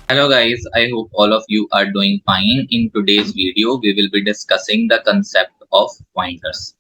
Hello guys, I hope all of you are doing fine. In today's video, we will be discussing the concept of pointers.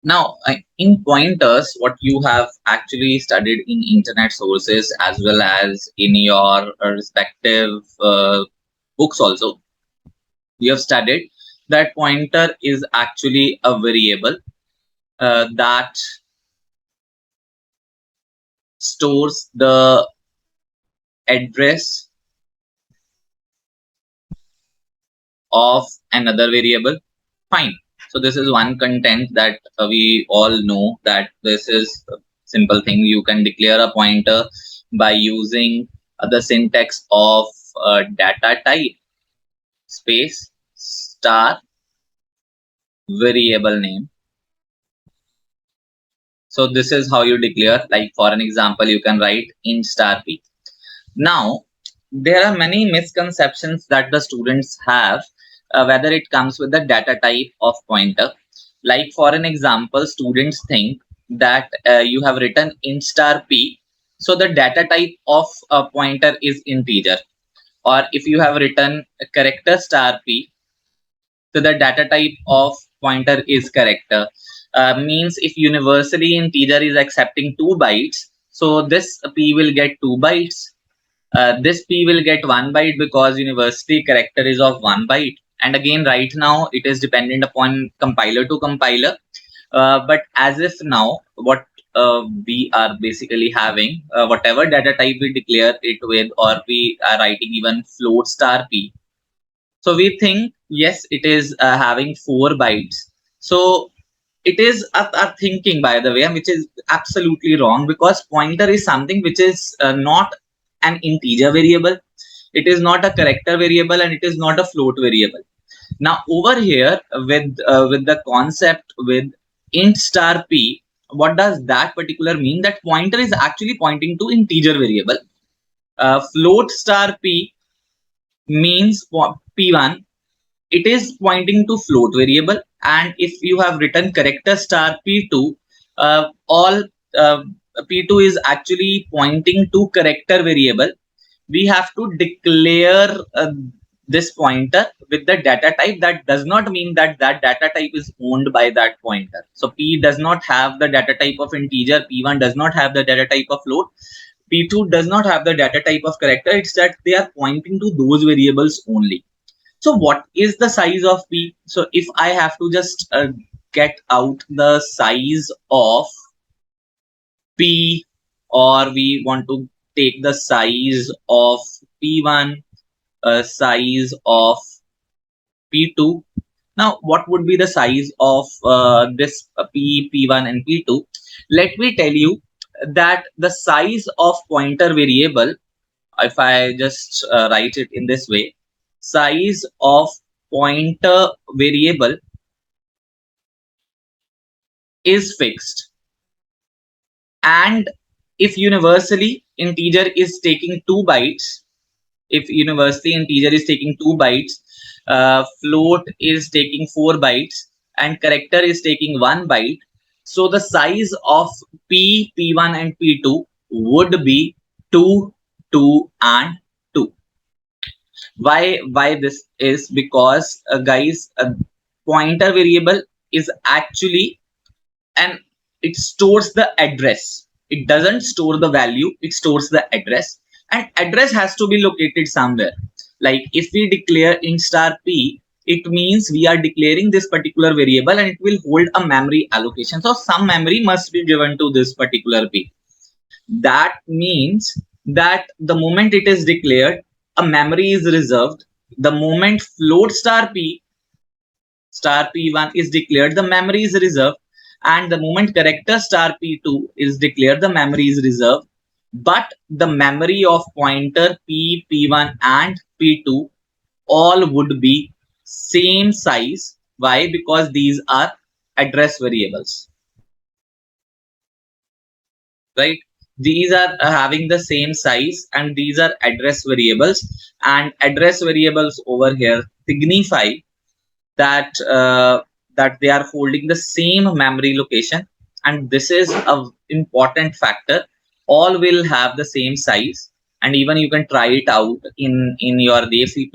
Now, in pointers, what you have actually studied in internet sources as well as in your respective books also, you have studied that pointer is actually a variable that stores the address of another variable. Fine. So this is one content that we all know, that this is a simple thing. You can declare a pointer by using the syntax of data type space star variable name. So this is how you declare. Like for an example, you can write int star p. Now there are many misconceptions that the students have whether it comes with the data type of pointer. Like for an example, students think that you have written int star p, so the data type of a pointer is integer. Or if you have written a character star p, so the data type of pointer is character. Means if universally integer is accepting 2 bytes, so this p will get 2 bytes. This p will get 1 byte because university character is of 1 byte. And again, right now it is dependent upon compiler to compiler. But as if now, what we are basically having, whatever data type we declare it with, or we are writing even float star p. So we think, yes, it is having 4 bytes. So it is a thinking, by the way, which is absolutely wrong, because pointer is something which is not an integer variable. It is not a character variable, and it is not a float variable. Now over here with the concept with int star p, what does that particular mean? That pointer is actually pointing to integer variable. Float star p means p1, it is pointing to float variable. And if you have written character star p2, all p2 is actually pointing to character variable. We have to declare this pointer with the data type. That does not mean that that data type is owned by that pointer. So p does not have the data type of integer, p1 does not have the data type of float, p2 does not have the data type of character. It's that they are pointing to those variables only. So what is the size of p? So if I have to just get out the size of p, or we want to take the size of p1, size of p2. Now what would be the size of this p1 and p2? Let me tell you that the size of pointer variable, if I just write it in this way, size of pointer variable is fixed. And if universally integer is taking 2 bytes, if universally integer is taking 2 bytes, float is taking 4 bytes, and character is taking 1 byte, so the size of p1 and p2 would be 2, 2 and 2. Why this is? Because guys, pointer variable is actually, and it stores the address. It doesn't store the value, it stores the address, and address has to be located somewhere. Like if we declare int star p, it means we are declaring this particular variable and it will hold a memory allocation. So some memory must be given to this particular p. That means that the moment it is declared, a memory is reserved. The moment float star p1 is declared, the memory is reserved. And the moment character star p2 is declared, the memory is reserved. But the memory of pointer p1 and p2 all would be same size. Why? Because these are address variables, right? These are having the same size, and these are address variables. And address variables over here signify that that they are holding the same memory location. And this is a important factor. All will have the same size, and even you can try it out in your C++.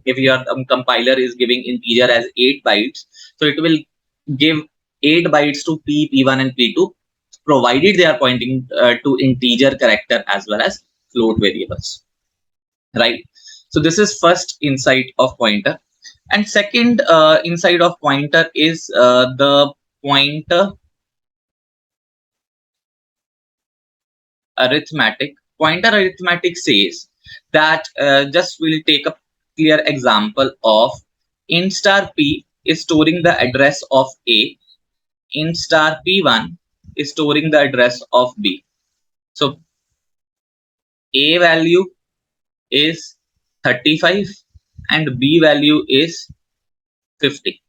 If your compiler is giving integer as 8 bytes, so it will give 8 bytes to p1 and p2, provided they are pointing to integer character as well as float variables, right? So this is first insight of pointer, and second insight of pointer is the pointer arithmetic. Pointer arithmetic says that just we'll take a clear example of int star p is storing the address of A, int star p1 is storing the address of B. So A value is 35 and B value is 50,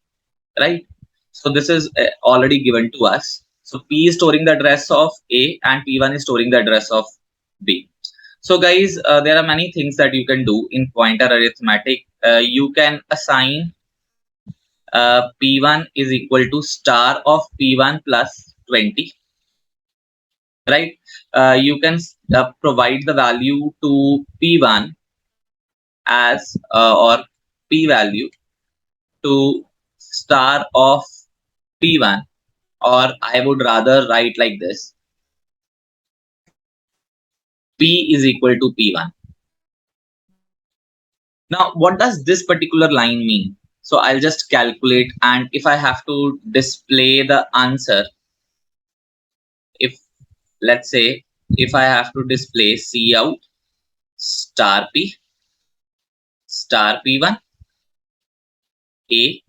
right? So this is already given to us. So P is storing the address of A and P1 is storing the address of B. So guys, there are many things that you can do in pointer arithmetic. You can assign P1 is equal to star of P1 plus 20, right? You can provide the value to P1 as or P value to star of P1, or I would rather write like this: P is equal to P1. Now, what does this particular line mean? So I'll just calculate, and if I have to display the answer, if let's say if I have to display Cout star P star P1 A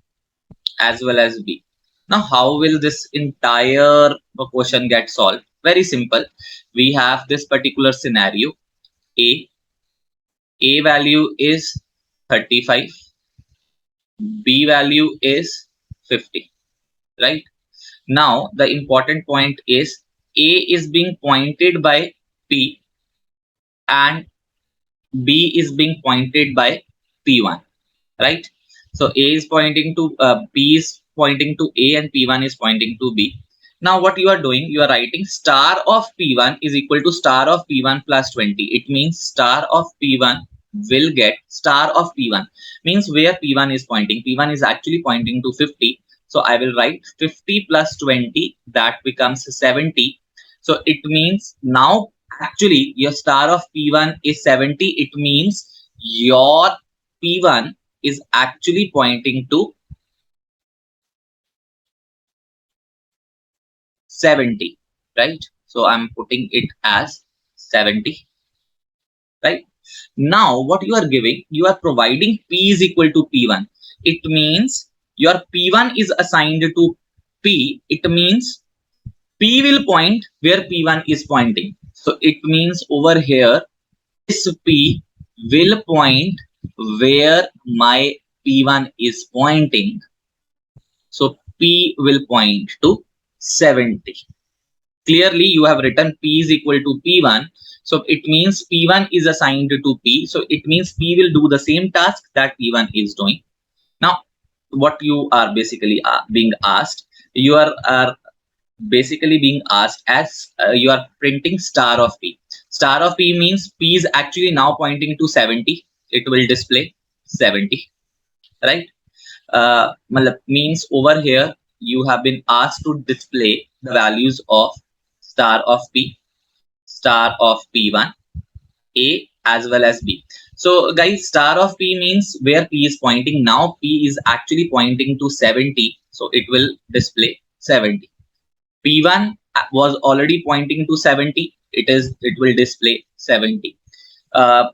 as well as B. Now, how will this entire question get solved? Very simple. We have this particular scenario. A value is 35, B value is 50, right? Now, the important point is A is being pointed by P and B is being pointed by P1, right? So A is pointing to B is pointing to A and P1 is pointing to B. Now what you are doing, you are writing star of P1 is equal to star of P1 plus 20. It means star of P1 will get star of P1, means where P1 is pointing. P1 is actually pointing to 50. So I will write 50 plus 20, that becomes 70. So it means now actually your star of P1 is 70. It means your P1 is actually pointing to 70, right? So I'm putting it as 70, right? Now what you are giving, you are providing P is equal to P1. It means your P1 is assigned to P. It means P will point where P1 is pointing. So it means over here, this P will point where my P1 is pointing. So P will point to 70. Clearly, you have written P is equal to P1. So it means P1 is assigned to P. So it means P will do the same task that P1 is doing. Now, what you are basically being asked, you are basically being asked as you are printing star of P. Star of P means P is actually now pointing to 70. It will display 70, right? Means over here you have been asked to display the values of star of P, star of P1, A as well as B. So guys, star of P means where P is pointing. Now P is actually pointing to 70, so it will display 70. P1 was already pointing to 70. It will display 70. Uh,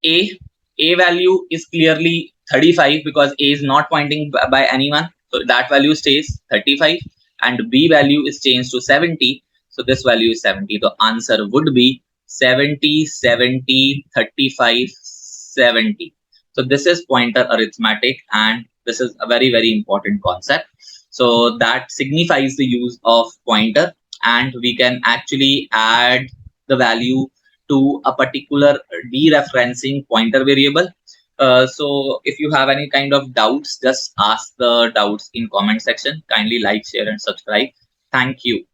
A value is clearly 35 because A is not pointing by anyone. So that value stays 35 and B value is changed to 70. So this value is 70. The answer would be 70, 70, 35, 70. So this is pointer arithmetic and this is a very, very important concept. So that signifies the use of pointer, and we can actually add the value to a particular dereferencing pointer variable. So if you have any kind of doubts, just ask the doubts in comment section. Kindly like, share and subscribe. Thank you.